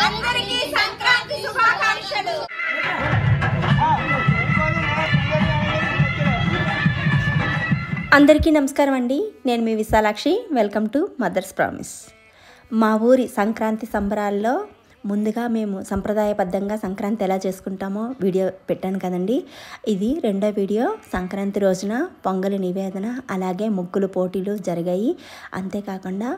అందరికీ సంక్రాంతి శుభాకాంక్షలు. అందరికీ నమస్కారం అండి. నేను మీ Visalakshi. Welcome to Mother's Promise. మా ఊరి సంక్రాంతి సంబరాల్లో ముందుగా మేము సంప్రదాయబద్ధంగా సంక్రాంతి ఎలా చేసుకుంటామో వీడియో పెట్టాను కదండి. ఇది రెండో వీడియో. సంక్రాంతి రోజున పొంగలి నివేదన అలాగే ముగ్గులు పోటీలు జరిగాయి. అంతేకాకుండా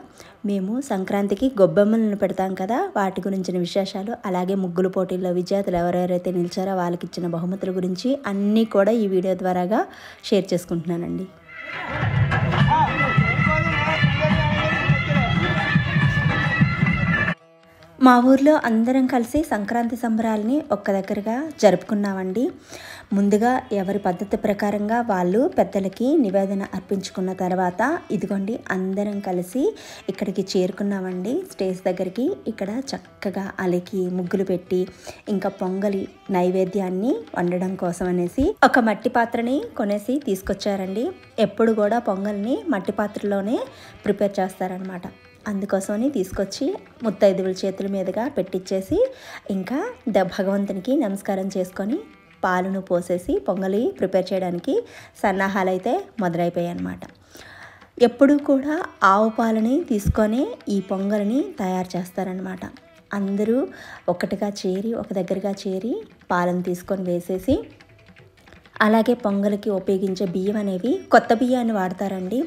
మేము సంక్రాంతికి గొబ్బెమ్మలను పెడతాం కదా, వాటి గురించిన విశేషాలు అలాగే ముగ్గులు పోటీల్లో విజేతలు ఎవరెవరైతే నిలిచారో వాళ్ళకి ఇచ్చిన బహుమతుల గురించి అన్నీ కూడా ఈ వీడియో ద్వారాగా షేర్ చేసుకుంటున్నానండి. మా ఊర్లో అందరం కలిసి సంక్రాంతి సంబరాలని ఒక్క దగ్గరగా జరుపుకున్నామండి. ముందుగా ఎవరి పద్ధతి ప్రకారంగా వాళ్ళు పెద్దలకి నివేదన అర్పించుకున్న తర్వాత ఇదిగోండి అందరం కలిసి ఇక్కడికి చేరుకున్నామండి, స్టేజ్ దగ్గరికి. ఇక్కడ చక్కగా అలికి ముగ్గులు పెట్టి ఇంకా పొంగలి నైవేద్యాన్ని వండడం కోసం అనేసి ఒక మట్టి పాత్రని కొనేసి తీసుకొచ్చారండి. ఎప్పుడు కూడా పొంగల్ని మట్టి పాత్రలోనే ప్రిపేర్ చేస్తారనమాట. అందుకోసమని తీసుకొచ్చి ముత్తైదువుల చేతుల మీదుగా పెట్టించేసి ఇంకా భగవంతునికి నమస్కారం చేసుకొని పాలను పోసేసి పొంగలి ప్రిపేర్ చేయడానికి సన్నాహాలు అయితే మొదలైపోయాయి అన్నమాట. ఎప్పుడూ కూడా ఆవు పాలని తీసుకొని ఈ పొంగలిని తయారు చేస్తారనమాట. అందరూ ఒకటిగా చేరి ఒక దగ్గరగా చేరి పాలను తీసుకొని వేసేసి అలాగే పొంగలికి ఉపయోగించే బియ్యం అనేవి కొత్త బియ్యాన్ని వాడతారండి.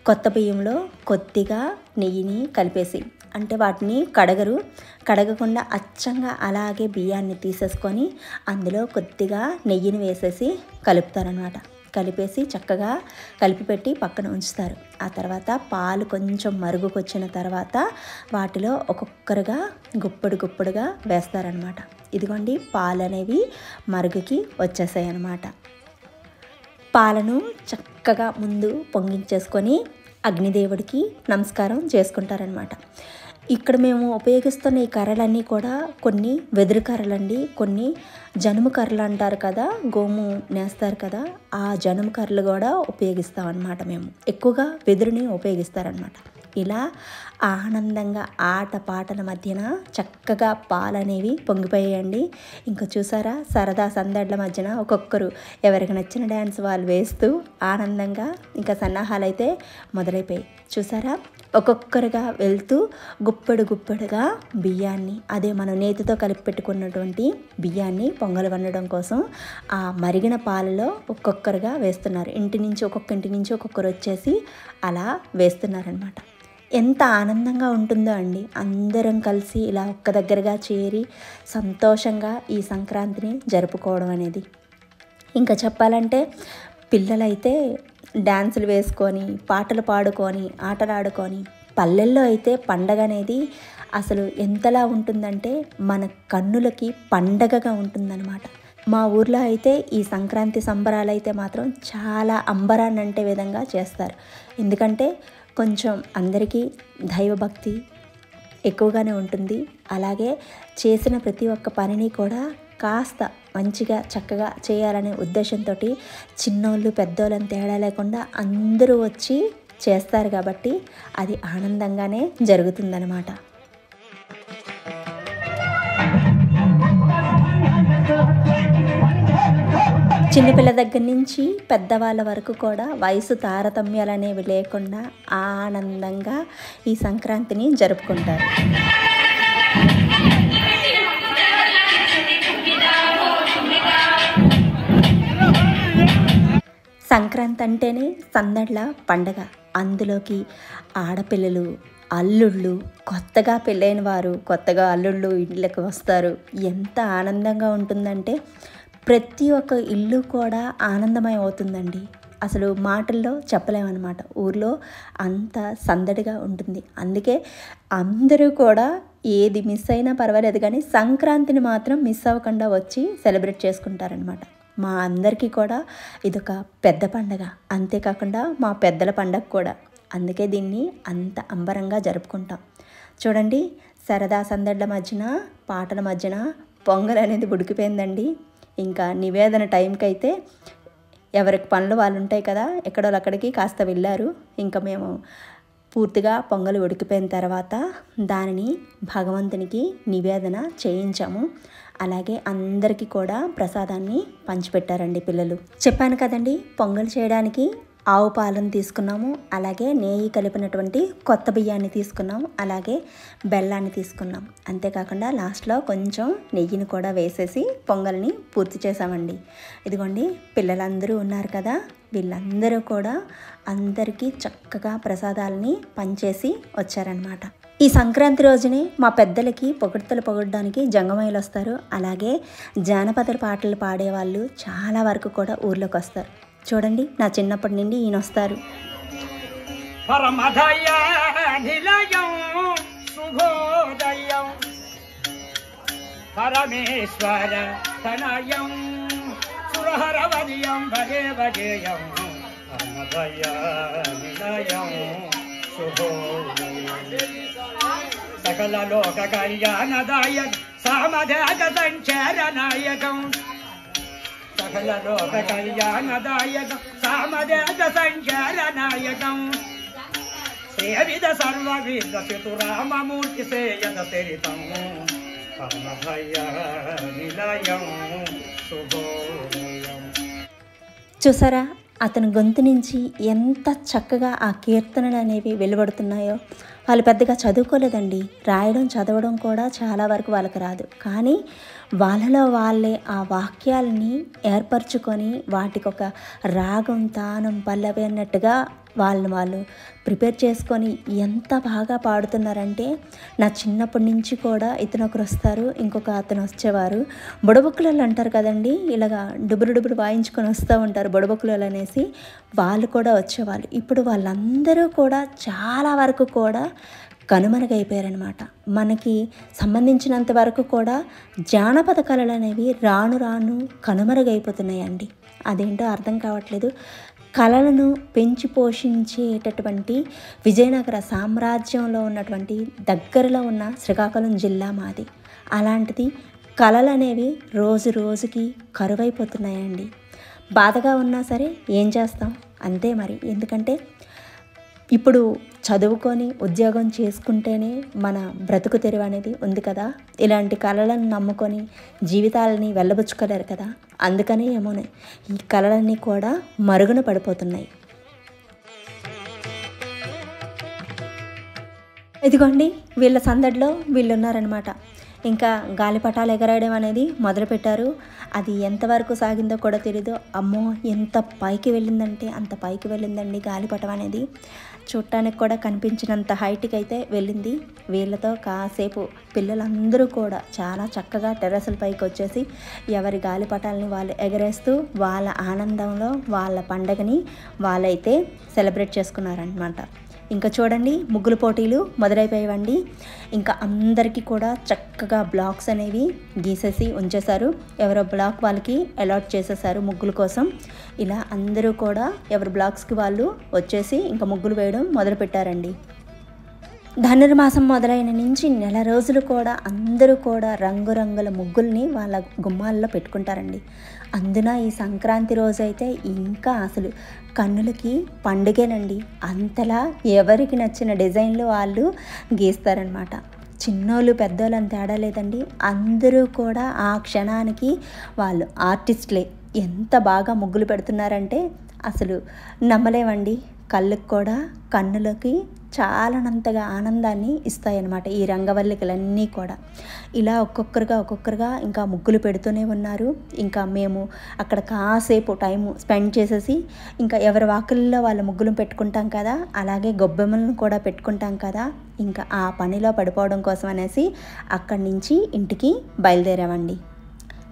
కొత్త బియ్యంలో కొద్దిగా నెయ్యిని కలిపేసి, అంటే వాటిని కడగకుండా అచ్చంగా అలాగే బియ్యాన్ని తీసేసుకొని అందులో కొద్దిగా నెయ్యిని వేసేసి కలుపుతారనమాట. కలిపేసి చక్కగా కలిపి పెట్టి పక్కన ఉంచుతారు. ఆ తర్వాత పాలు కొంచెం మరుగుకొచ్చిన తర్వాత వాటిలో ఒక్కొక్కరుగా గుప్పడుగా వేస్తారనమాట. ఇదిగోండి పాలు అనేవి మరుగుకి వచ్చేసాయి అన్నమాట. పాలను చక్కగా ముందు పొంగించేసుకొని అగ్నిదేవుడికి నమస్కారం చేసుకుంటారనమాట. ఇక్కడ మేము ఉపయోగిస్తున్న ఈ కర్రలన్నీ కూడా కొన్ని వెదురు కర్రలండి, కొన్ని జనుము కర్రలు అంటారు కదా, గోము నేస్తారు కదా, ఆ జనుము కర్రలు కూడా ఉపయోగిస్తాం అన్నమాట. మేము ఎక్కువగా వెదురుని ఉపయోగిస్తారనమాట. ఇలా ఆనందంగా ఆట పాటల మధ్యన చక్కగా పాలనేవి పొంగిపోయాయండి. ఇంకా చూసారా, సరదా సందడ్ల మధ్యన ఒక్కొక్కరు ఎవరికి నచ్చిన డ్యాన్స్ వాళ్ళు వేస్తూ ఆనందంగా ఇంకా సన్నాహాలు అయితే మొదలైపోయాయి. చూసారా, ఒక్కొక్కరుగా వెళ్తూ గుప్పెడుగా బియ్యాన్ని, అదే మనం నేతితో కలిపి పెట్టుకున్నటువంటి బియ్యాన్ని పొంగలు వండడం కోసం ఆ మరిగిన పాలలో ఒక్కొక్కరుగా వేస్తున్నారు. ఒక్కొక్క ఇంటి నుంచి ఒక్కొక్కరు వచ్చేసి అలా వేస్తున్నారనమాట. ఎంత ఆనందంగా ఉంటుందో అండి, అందరం కలిసి ఇలా ఒక్క దగ్గరగా చేరి సంతోషంగా ఈ సంక్రాంతిని జరుపుకోవడం అనేది. ఇంకా చెప్పాలంటే పిల్లలైతే డ్యాన్సులు వేసుకొని పాటలు పాడుకొని ఆటలాడుకొని, పల్లెల్లో అయితే పండగ అనేది అసలు ఎంతలా ఉంటుందంటే మన కన్నులకి పండగగా ఉంటుందన్నమాట. మా ఊర్లో అయితే ఈ సంక్రాంతి సంబరాలు అయితే మాత్రం చాలా అంబరాన్ని అంటే విధంగా చేస్తారు. ఎందుకంటే కొంచెం అందరికీ దైవభక్తి ఎక్కువగానే ఉంటుంది. అలాగే చేసిన ప్రతి ఒక్క పనిని కూడా కాస్త మంచిగా చక్కగా చేయాలనే ఉద్దేశంతో చిన్నోళ్ళు పెద్దోళ్ళని తేడా లేకుండా అందరూ వచ్చి చేస్తారు కాబట్టి అది ఆనందంగానే జరుగుతుందన్నమాట. చిన్నపిల్ల దగ్గర నుంచి పెద్దవాళ్ళ వరకు కూడా వయసు తారతమ్యాలు అనేవి లేకుండా ఆనందంగా ఈ సంక్రాంతిని జరుపుకుంటారు. సంక్రాంతి అంటేనే సందడ్ల పండగ. అందులోకి ఆడపిల్లలు, అల్లుళ్ళు, కొత్తగా పెళ్ళైన వారు, కొత్తగా అల్లుళ్ళు ఇంట్లోకి వస్తారు. ఎంత ఆనందంగా ఉంటుందంటే ప్రతి ఒక్క ఇల్లు కూడా ఆనందమయం అవుతుందండి. అసలు మాటల్లో చెప్పలేమన్నమాట. ఊర్లో అంత సందడిగా ఉంటుంది. అందుకే అందరూ కూడా ఏది మిస్ అయినా పర్వాలేదు కానీ సంక్రాంతిని మాత్రం మిస్ అవ్వకుండా వచ్చి సెలబ్రేట్ చేసుకుంటారనమాట. మా అందరికీ కూడా ఇదొక పెద్ద పండగ. అంతేకాకుండా మా పెద్దల పండగ కూడా. అందుకే దీన్ని అంత అంబరంగా జరుపుకుంటాం. చూడండి, సరదా సందడ్ల మధ్యన పాటల మధ్యన పొంగల్ అనేది ఉడికిపోయిందండి. ఇంకా నివేదన టైంకి అయితే ఎవరికి పనులు వాళ్ళు ఉంటాయి కదా, ఎక్కడో అక్కడికి కాస్త వెళ్ళారు. ఇంకా మేము పూర్తిగా పొంగలి ఉడికిపోయిన తర్వాత దానిని భగవంతునికి నివేదన చేయించాము. అలాగే అందరికీ కూడా ప్రసాదాన్ని పంచిపెట్టారండి పిల్లలు. చెప్పాను కదండి, పొంగల్ చేయడానికి ఆవు పాలను తీసుకున్నాము, అలాగే నెయ్యి కలిపినటువంటి కొత్త బియ్యాన్ని తీసుకున్నాము, అలాగే బెల్లాన్ని తీసుకున్నాం. అంతేకాకుండా లాస్ట్లో కొంచెం నెయ్యిని కూడా వేసేసి పొంగల్ని పూర్తి చేసామండి. ఇదిగోండి పిల్లలందరూ ఉన్నారు కదా, వీళ్ళందరూ కూడా అందరికీ చక్కగా ప్రసాదాలని పంచేసి వచ్చారనమాట. ఈ సంక్రాంతి రోజునే మా పెద్దలకి పొగడ్తలు పొగడడానికి జంగమయ్యలు వస్తారు. అలాగే జానపద పాటలు పాడేవాళ్ళు చాలా వరకు కూడా ఊర్లోకి వస్తారు. చూడండి, నా చిన్నప్పటి నుండి ఈయన వస్తారు. పరమేశ్వర తనయం సురహరవదియం భగే భగేయం పరమదయ నిలయం శుభోదయం సకల లోక కళ్యాణదాయక సామధాక సంచారనాయకం సకల లోక కళ్యాణదాయక సామధాక సంచారనాయకం శ్రీవిధ సర్వవిధ చతురామమూర్తి సేయద చరితం పరమభయ నిలయం శుభోదయం. చూసారా, అతని గొంతు నుంచి ఎంత చక్కగా ఆ కీర్తనలు అనేవి వెలువడుతున్నాయో. వాళ్ళు పెద్దగా చదువుకోలేదండి, రాయడం చదవడం కూడా చాలా వరకు వాళ్ళకి రాదు. కానీ వాళ్ళలో వాళ్ళే ఆ వాక్యాలని ఏర్పరచుకొని వాటికి ఒక రాగం, తానం, పల్లవి అన్నట్టుగా వాళ్ళు ప్రిపేర్ చేసుకొని ఎంత బాగా పాడుతున్నారంటే, నా చిన్నప్పటి నుంచి కూడా ఇతను ఒకరు వస్తారు, ఇంకొక అతను వచ్చేవారు. బుడబుక్కులు అంటారు కదండి, ఇలాగా డుబురు వాయించుకొని వస్తూ ఉంటారు బుడబుక్కులు అనేసి, వాళ్ళు కూడా వచ్చేవాళ్ళు. ఇప్పుడు వాళ్ళందరూ కూడా చాలా వరకు కూడా కనుమరుగైపోయారనమాట. మనకి సంబంధించినంత వరకు కూడా జానపద కళలు అనేవి రాను రాను కనుమరుగైపోతున్నాయండి. అదేంటో అర్థం కావట్లేదు. కళలను పెంచి పోషించేటటువంటి విజయనగర సామ్రాజ్యంలో ఉన్నటువంటి దగ్గరలో ఉన్న శ్రీకాకుళం జిల్లా మాది. అలాంటిది కళలు అనేవి రోజు రోజుకి కరువైపోతున్నాయండి. బాధగా ఉన్నా సరే ఏం చేస్తాం, అంతే మరి. ఎందుకంటే ఇప్పుడు చదువుకొని ఉద్యోగం చేసుకుంటేనే మన బ్రతుకు తెరువు అనేది ఉంది కదా. ఇలాంటి కళలను నమ్ముకొని జీవితాలని వెళ్ళబుచ్చుకోలేరు కదా. అందుకనే ఏమోనే ఈ కళలన్నీ కూడా మరుగున పడిపోతున్నాయి. ఇదిగోండి వీళ్ళ సందడిలో వీళ్ళు ఉన్నారనమాట. ఇంకా గాలిపటాలు ఎగరేయడం అనేది మొదలుపెట్టారు. అది ఎంతవరకు సాగిందో కూడా తెలీదు. అమ్మో, ఎంత పైకి వెళ్ళిందంటే అంత పైకి వెళ్ళిందండి గాలిపటం అనేది. చూడటానికి కూడా కనిపించినంత హైట్కి అయితే వెళ్ళింది. వీళ్ళతో కాసేపు పిల్లలందరూ కూడా చాలా చక్కగా టెర్రస్ల పైకి వచ్చేసి ఎవరి గాలిపటాలని వాళ్ళు ఎగరేస్తూ వాళ్ళ ఆనందంలో వాళ్ళ పండగని వాళ్ళైతే సెలబ్రేట్ చేసుకున్నారనమాట. ఇంకా చూడండి, ముగ్గుల పోటీలు మొదలైపోయాయండి. ఇంకా అందరికీ కూడా చక్కగా బ్లాక్స్ అనేవి గీసేసి ఉంచేశారు. ఎవరో బ్లాక్ వాళ్ళకి అలాట్ చేసేసారు ముగ్గుల కోసం. ఇలా అందరూ కూడా ఎవరి బ్లాక్స్కి వాళ్ళు వచ్చేసి ఇంకా ముగ్గులు వేయడం మొదలుపెట్టారండి. ధనుర్మాసం మొదలైన నుంచి నెల రోజులు కూడా అందరూ కూడా రంగురంగుల ముగ్గుల్ని వాళ్ళ గుమ్మాల్లో పెట్టుకుంటారండి. అందున ఈ సంక్రాంతి రోజు అయితే ఇంకా అసలు కన్నులకి పండుగేనండి. అంతలా ఎవరికి నచ్చిన డిజైన్లు వాళ్ళు గీస్తారనమాట. చిన్నోళ్ళు పెద్దోళ్ళు అని తేడా లేదండి, అందరూ కూడా ఆ క్షణానికి వాళ్ళు ఆర్టిస్టులే. ఎంత బాగా ముగ్గులు పెడుతున్నారంటే అసలు నమ్మలేమండి. కళ్ళకు కూడా కన్నులకి చాలానంతగా ఆనందాన్ని ఇస్తాయన్నమాట ఈ రంగవల్లికలన్నీ కూడా. ఇలా ఒక్కొక్కరుగా ఇంకా ముగ్గులు పెడుతూనే ఉన్నారు. ఇంకా మేము అక్కడ కాసేపు టైము స్పెండ్ చేసేసి ఇంకా ఎవరి వాకిల్లో వాళ్ళ ముగ్గులు పెట్టుకుంటాం కదా, అలాగే గొబ్బెమ్మలను కూడా పెట్టుకుంటాం కదా, ఇంకా ఆ పనిలో పడిపోవడం కోసం అనేసి అక్కడి నుంచి ఇంటికి బయలుదేరామండి.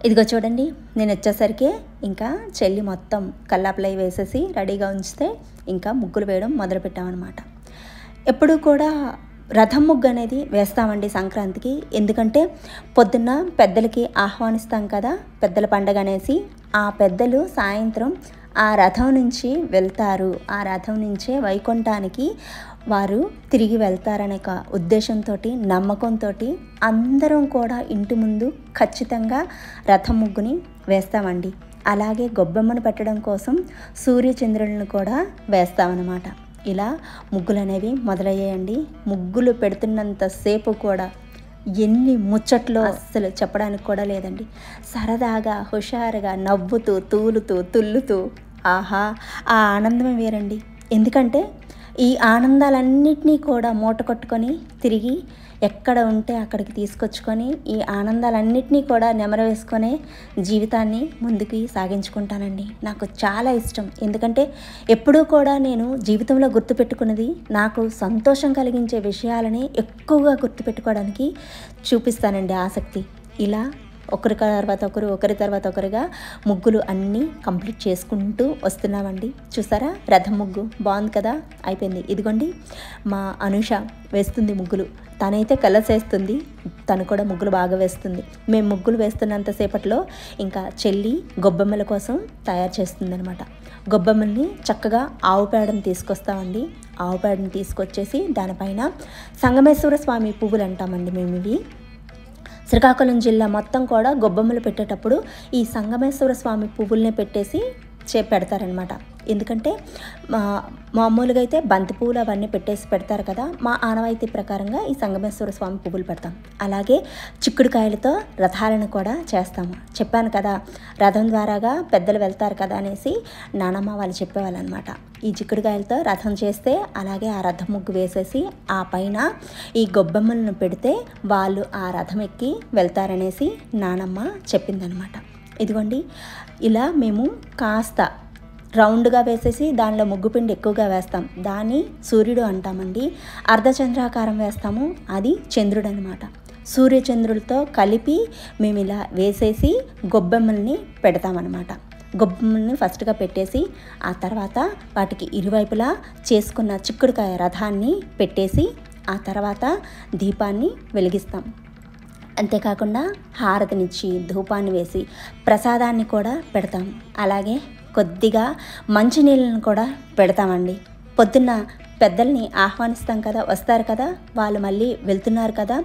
ఇదిగో చూడండి, నేను వచ్చేసరికి ఇంకా చెల్లి మొత్తం కల్లాపులై వేసేసి రెడీగా ఉంచితే ఇంకా ముగ్గులు వేయడం మొదలుపెట్టామన్నమాట. ఎప్పుడు కూడా రథం ముగ్గు అనేది వేస్తామండి సంక్రాంతికి. ఎందుకంటే పొద్దున్న పెద్దలకి ఆహ్వానిస్తాం కదా, పెద్దల పండగ అనేసి. ఆ పెద్దలు సాయంత్రం ఆ రథం నుంచి వెళ్తారు. ఆ రథం నుంచే వైకుంఠానికి వారు తిరిగి వెళ్తారనే ఒక ఉద్దేశంతో, నమ్మకంతో అందరం కూడా ఇంటి ముందు ఖచ్చితంగా రథం ముగ్గుని వేస్తామండి. అలాగే గొబ్బెమ్మను పెట్టడం కోసం సూర్యచంద్రులను కూడా వేస్తామన్నమాట. ఇలా ముగ్గులు అనేవి మొదలయ్యాయండి. ముగ్గులు పెడుతున్నంతసేపు కూడా ఎన్ని ముచ్చట్లో అస్సలు చెప్పడానికి కూడా లేదండి. సరదాగా హుషారుగా నవ్వుతూ తూలుతూ తుల్లుతూ ఆహా ఆ ఆనందమే వేరండి. ఎందుకంటే ఈ ఆనందాలన్నిటినీ కూడా మూట కట్టుకొని తిరిగి ఎక్కడ ఉంటే అక్కడికి తీసుకొచ్చుకొని ఈ ఆనందాలన్నిటినీ కూడా నెమరు వేసుకొనే జీవితాన్ని ముందుకు సాగించుకుంటానండి. నాకు చాలా ఇష్టం. ఎందుకంటే ఎప్పుడూ కూడా నేను జీవితంలో గుర్తుపెట్టుకున్నది నాకు సంతోషం కలిగించే విషయాలని ఎక్కువగా గుర్తుపెట్టుకోవడానికి చూపిస్తానండి ఆసక్తి. ఇలా ఒకరి తర్వాత ఒకరుగా ముగ్గులు అన్నీ కంప్లీట్ చేసుకుంటూ వస్తున్నామండి. చూసారా రథం ముగ్గు బాగుంది కదా, అయిపోయింది. ఇదిగోండి మా అనూష వేస్తుంది ముగ్గులు. తనైతే కలర్స్ వేస్తుంది, తను కూడా ముగ్గులు బాగా వేస్తుంది. మేము ముగ్గులు వేస్తున్నంతసేపట్లో ఇంకా చెల్లి గొబ్బెమ్మల కోసం తయారు చేస్తుందనమాట. గొబ్బెమ్మల్ని చక్కగా ఆవు పేడను తీసుకొస్తామండి. ఆవు పేడను తీసుకొచ్చేసి దానిపైన సంగమేశ్వర స్వామి పువ్వులు అంటామండి మేము ఇవి. శ్రీకాకుళం జిల్లా మొత్తం కూడా గొబ్బెమ్మలు పెట్టేటప్పుడు ఈ సంగమేశ్వర స్వామి పువ్వుల్ని పెట్టేసి పెడతారనమాట. ఎందుకంటే మామూలుగా అయితే బంతి పువ్వులు అవన్నీ పెట్టేసి పెడతారు కదా, మా ఆనవాయితీ ప్రకారంగా ఈ సంగమేశ్వర స్వామి పువ్వులు పెడతాం. అలాగే చిక్కుడుకాయలతో రథాలను కూడా చేస్తాము. చెప్పాను కదా రథం ద్వారాగా పెద్దలు వెళ్తారు కదా అనేసి నానమ్మ వాళ్ళు చెప్పేవాళ్ళు అనమాట. ఈ చిక్కుడుకాయలతో రథం చేస్తే అలాగే ఆ రథం ముగ్గు వేసేసి ఆ పైన ఈ గొబ్బెమ్మలను పెడితే వాళ్ళు ఆ రథం ఎక్కి వెళ్తారనేసి నానమ్మ చెప్పిందనమాట. ఇదిగోండి ఇలా మేము కాస్త రౌండ్గా వేసేసి దానిలో ముగ్గుపిండి ఎక్కువగా వేస్తాం. దాన్ని సూర్యుడు అంటామండి. అర్ధచంద్రాకారం వేస్తాము, అది చంద్రుడు అనమాట. సూర్యచంద్రులతో కలిపి మేము ఇలా వేసేసి గొబ్బెమ్మల్ని పెడతామన్నమాట. గొబ్బెమ్మల్ని ఫస్ట్గా పెట్టేసి ఆ తర్వాత వాటికి ఇరువైపులా చేసుకున్న చిక్కుడుకాయ రథాన్ని పెట్టేసి ఆ తర్వాత దీపాన్ని వెలిగిస్తాం. అంతేకాకుండా హారతినిచ్చి ధూపాన్ని వేసి ప్రసాదాన్ని కూడా పెడతాం. అలాగే కొద్దిగా మంచినీళ్ళను కూడా పెడతామండి. పొద్దున్న పెద్దల్ని ఆహ్వానిస్తాం కదా, వస్తారు కదా, వాళ్ళు మళ్ళీ వెళ్తున్నారు కదా,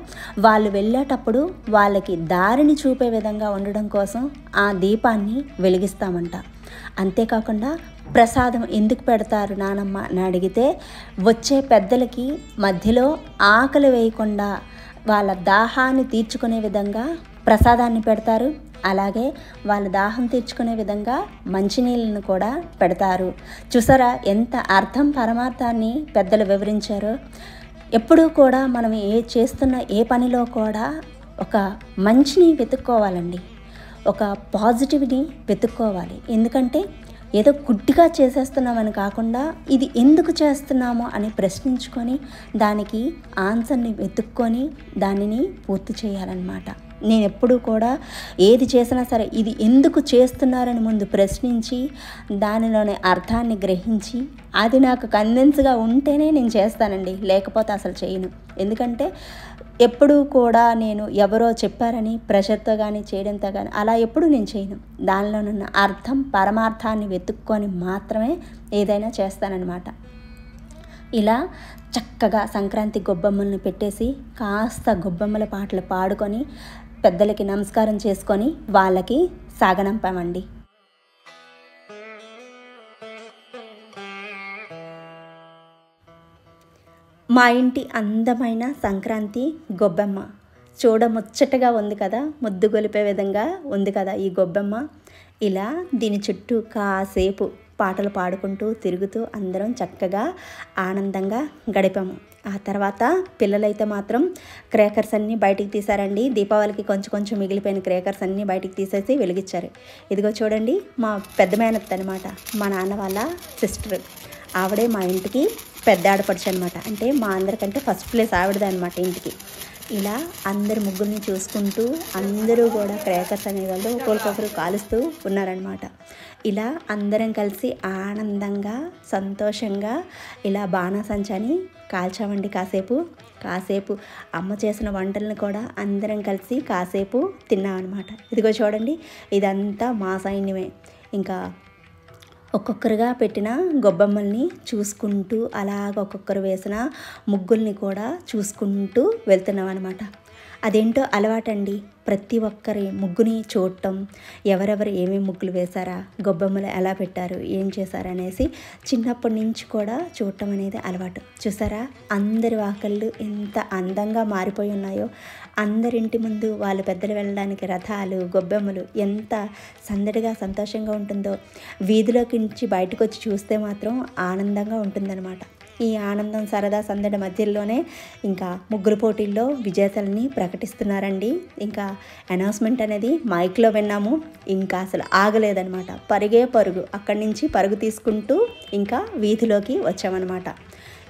వాళ్ళు వెళ్ళేటప్పుడు వాళ్ళకి దారిని చూపే విధంగా ఉండడం కోసం ఆ దీపాన్ని వెలిగిస్తామంట. అంతేకాకుండా ప్రసాదం ఎందుకు పెడతారు నానమ్మ అని అడిగితే వచ్చే పెద్దలకి మధ్యలో ఆకలి వేయకుండా వాళ్ళ దాహాన్ని తీర్చుకునే విధంగా ప్రసాదాన్ని పెడతారు. అలాగే వాళ్ళ దాహం తీర్చుకునే విధంగా మంచినీళ్ళను కూడా పెడతారు. చూసారా ఎంత అర్థం పరమార్థాన్ని పెద్దలు వివరించారో. ఎప్పుడూ కూడా మనం చేస్తున్న ఏ పనిలో కూడా ఒక మంచిని వెతుక్కోవాలండి, ఒక పాజిటివ్ని వెతుక్కోవాలి. ఎందుకంటే ఏదో గుడ్డిగా చేసేస్తున్నామని కాకుండా ఇది ఎందుకు చేస్తున్నామో అని ప్రశ్నించుకొని దానికి ఆన్సర్ని వెతుక్కొని దానిని పూర్తి చేయాలన్నమాట. నేను ఎప్పుడూ కూడా ఏది చేసినా సరే ఇది ఎందుకు చేస్తున్నారని ముందు ప్రశ్నించి దానిలోని అర్థాన్ని గ్రహించి అది నాకు కన్విన్స్గా ఉంటేనే నేను చేస్తానండి, లేకపోతే అసలు చేయను. ఎందుకంటే ఎప్పుడూ కూడా నేను ఎవరో చెప్పారని ప్రెషర్తో కానీ చేయడంతో కానీ అలా ఎప్పుడు నేను చేయను. దానిలోనున్న అర్థం పరమార్థాన్ని వెతుక్కొని మాత్రమే ఏదైనా చేస్తానన్నమాట. ఇలా చక్కగా సంక్రాంతి గొబ్బెమ్మలను పెట్టేసి కాస్త గొబ్బెమ్మల పాటలు పాడుకొని పెద్దలకి నమస్కారం చేసుకొని వాళ్ళకి సాగనంపామండి. మా ఇంటి అందమైన సంక్రాంతి గొబ్బెమ్మ చూడముచ్చటగా ఉంది కదా, ముద్దు గొలిపే విధంగా ఉంది కదా ఈ గొబ్బెమ్మ. ఇలా దీని చుట్టూ కాసేపు పాటలు పాడుకుంటూ తిరుగుతూ అందరం చక్కగా ఆనందంగా గడిపాము. ఆ తర్వాత పిల్లలైతే మాత్రం క్రేకర్స్ అన్నీ బయటికి తీశారండి. దీపావళికి కొంచెం మిగిలిపోయిన క్రేకర్స్ అన్నీ బయటికి తీసేసి వెలిగించారు. ఇదిగో చూడండి మా పెద్ద మేనత్త అనమాట, మా నాన్న వాళ్ళ సిస్టర్. ఆవిడే మా ఇంటికి పెద్ద ఆడపడుచు అనమాట. అంటే మా అందరికంటే ఫస్ట్ ప్లేస్ ఆవిడదే అనమాట ఇంటికి. ఇలా అందరు ముగ్గుల్ని చూసుకుంటూ అందరూ కూడా క్రేకర్స్ అనేవాళ్ళు ఒకరికొకరు కాలుస్తూ ఉన్నారనమాట. ఇలా అందరం కలిసి ఆనందంగా సంతోషంగా ఇలా బాణాసంచాని కాల్చామండి. కాసేపు అమ్మ చేసిన వంటలను కూడా అందరం కలిసి కాసేపు తిన్నామన్నమాట. ఇదిగో చూడండి ఇదంతా మా సైన్యమే. ఇంకా ఒక్కొక్కరుగా పెట్టిన గొబ్బెమ్మల్ని చూసుకుంటూ అలాగ ఒక్కొక్కరు వేసిన ముగ్గుల్ని కూడా చూసుకుంటూ వెళ్తున్నాం అనమాట. అదేంటో అలవాటండి. ప్రతి ఒక్కరి ముగ్గుని చూడటం, ఎవరెవరు ఏమేమి ముగ్గులు వేశారా, గొబ్బెమ్మలు ఎలా పెట్టారు, ఏం చేశారనేసి చిన్నప్పటి నుంచి కూడా చూడటం అనేది అలవాటు. చూసారా అందరి వాకళ్ళు ఎంత అందంగా మారిపోయి ఉన్నాయో. అందరింటి ముందు వాళ్ళు పెద్దలు వెళ్ళడానికి రథాలు, గొబ్బెమ్మలు ఎంత సందడిగా సంతోషంగా ఉంటుందో. వీధిలోకి నుంచి బయటకు వచ్చి చూస్తే మాత్రం ఆనందంగా ఉంటుందన్నమాట. ఈ ఆనందం సరదా సందడి మధ్యలోనే ఇంకా ముగ్గురు పోటీల్లో విజేతల్ని ప్రకటిస్తున్నారండి. ఇంకా అనౌన్స్మెంట్ అనేది మైక్లో విన్నాము. ఇంకా అసలు ఆగలేదనమాట. పరిగే పరుగు, అక్కడి నుంచి పరుగు తీసుకుంటూ ఇంకా వీధిలోకి వచ్చామన్నమాట.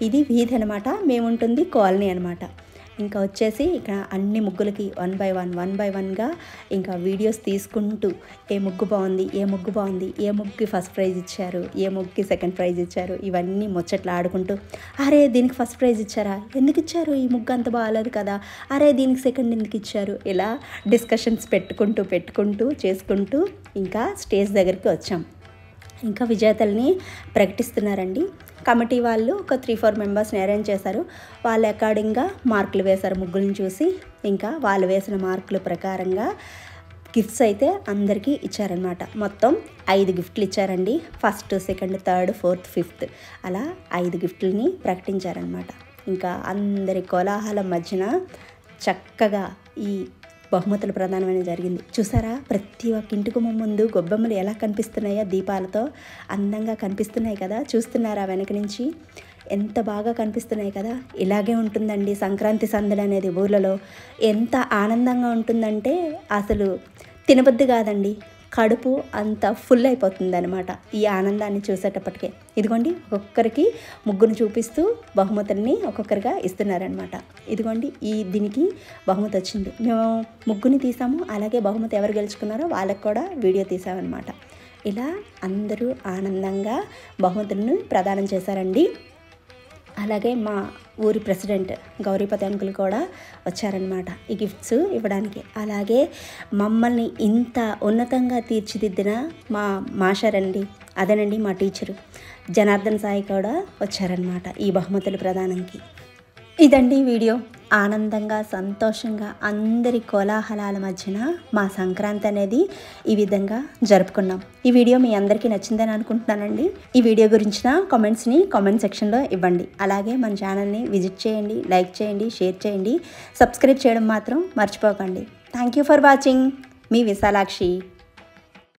ఇది వీధి అనమాట, మేముంటుంది కాలనీ అనమాట. ఇంకా వచ్చేసి ఇక్కడ అన్ని ముగ్గులకి 1 by 1గా ఇంకా వీడియోస్ తీసుకుంటూ ఏ ముగ్గు బాగుంది, ఏ ముగ్గు బాగుంది, ఏ ముగ్గుకి ఫస్ట్ ప్రైజ్ ఇచ్చారు, ఏ ముగ్గుకి సెకండ్ ప్రైజ్ ఇచ్చారు, ఇవన్నీ ముచ్చట్లు ఆడుకుంటూ, అరే దీనికి ఫస్ట్ ప్రైజ్ ఇచ్చారా, ఎందుకు ఇచ్చారు, ఈ ముగ్గు అంత బాగాలేదు కదా, అరే దీనికి సెకండ్ ఎందుకు ఇచ్చారు, ఇలా డిస్కషన్స్ పెట్టుకుంటూ చేసుకుంటూ ఇంకా స్టేజ్ దగ్గరికి వచ్చాం. ఇంకా విజేతల్ని ప్రకటిస్తున్నారండి. కమిటీ వాళ్ళు ఒక 3-4 మెంబర్స్ని అరేంజ్ చేశారు. వాళ్ళు అకార్డింగ్గా మార్కులు వేశారు ముగ్గులను చూసి. ఇంకా వాళ్ళు వేసిన మార్కుల ప్రకారంగా గిఫ్ట్స్ అయితే అందరికీ ఇచ్చారనమాట. మొత్తం 5 గిఫ్ట్లు ఇచ్చారండి. 1st, 2nd, 3rd, 4th, 5th అలా 5 గిఫ్ట్లని ప్రకటించారనమాట. ఇంకా అందరి కోలాహలం మధ్యన చక్కగా ఈ బహుమతుల ప్రదానం అనేది జరిగింది. చూసారా ప్రతి ఒక్క ఇంటికి ముందు గొబ్బెమ్మలు ఎలా కనిపిస్తున్నాయో, దీపాలతో అందంగా కనిపిస్తున్నాయి కదా. చూస్తున్నారా వెనక నుంచి ఎంత బాగా కనిపిస్తున్నాయి కదా. ఇలాగే ఉంటుందండి సంక్రాంతి సందడి అనేది ఊర్లలో. ఎంత ఆనందంగా ఉంటుందంటే అసలు తినబుద్ధి కాదండి, కడుపు అంత ఫుల్ అయిపోతుంది అనమాట ఈ ఆనందాన్ని చూసేటప్పటికే. ఇదిగోండి ఒక్కొక్కరికి ముగ్గురు చూపిస్తూ బహుమతుల్ని ఒక్కొక్కరిగా ఇస్తున్నారనమాట. ఇదిగోండి దీనికి బహుమతి వచ్చింది, మేము ముగ్గుని తీసాము, అలాగే బహుమతి ఎవరు గెలుచుకున్నారో వాళ్ళకి కూడా వీడియో తీసామన్నమాట. ఇలా అందరూ ఆనందంగా బహుమతులను ప్రదానం చేశారండి. అలాగే మా ఊరి ప్రెసిడెంట్ గౌరీపతి అంకుల్ కూడా వచ్చారనమాట ఈ గిఫ్ట్స్ ఇవ్వడానికి. అలాగే మమ్మల్ని ఇంత ఉన్నతంగా తీర్చిదిద్దిన మా మాస్టర్ అదేనండి మా టీచరు జనార్దన్ సాయి కూడా వచ్చారనమాట ఈ బహుమతుల ప్రదానంకి. ఇదండి వీడియో. ఆనందంగా సంతోషంగా అందరి కోలాహలాల మధ్యన మా సంక్రాంతి అనేది ఈ విధంగా జరుపుకున్నాం. ఈ వీడియో మీ అందరికీ నచ్చిందని అనుకుంటున్నానండి. ఈ వీడియో గురించిన కామెంట్స్ని కామెంట్ సెక్షన్లో ఇవ్వండి. అలాగే మన ఛానల్ని విజిట్ చేయండి, లైక్ చేయండి, షేర్ చేయండి, సబ్స్క్రైబ్ చేయడం మాత్రం మర్చిపోకండి. Thank you for watching. మీ విశాలాక్షి.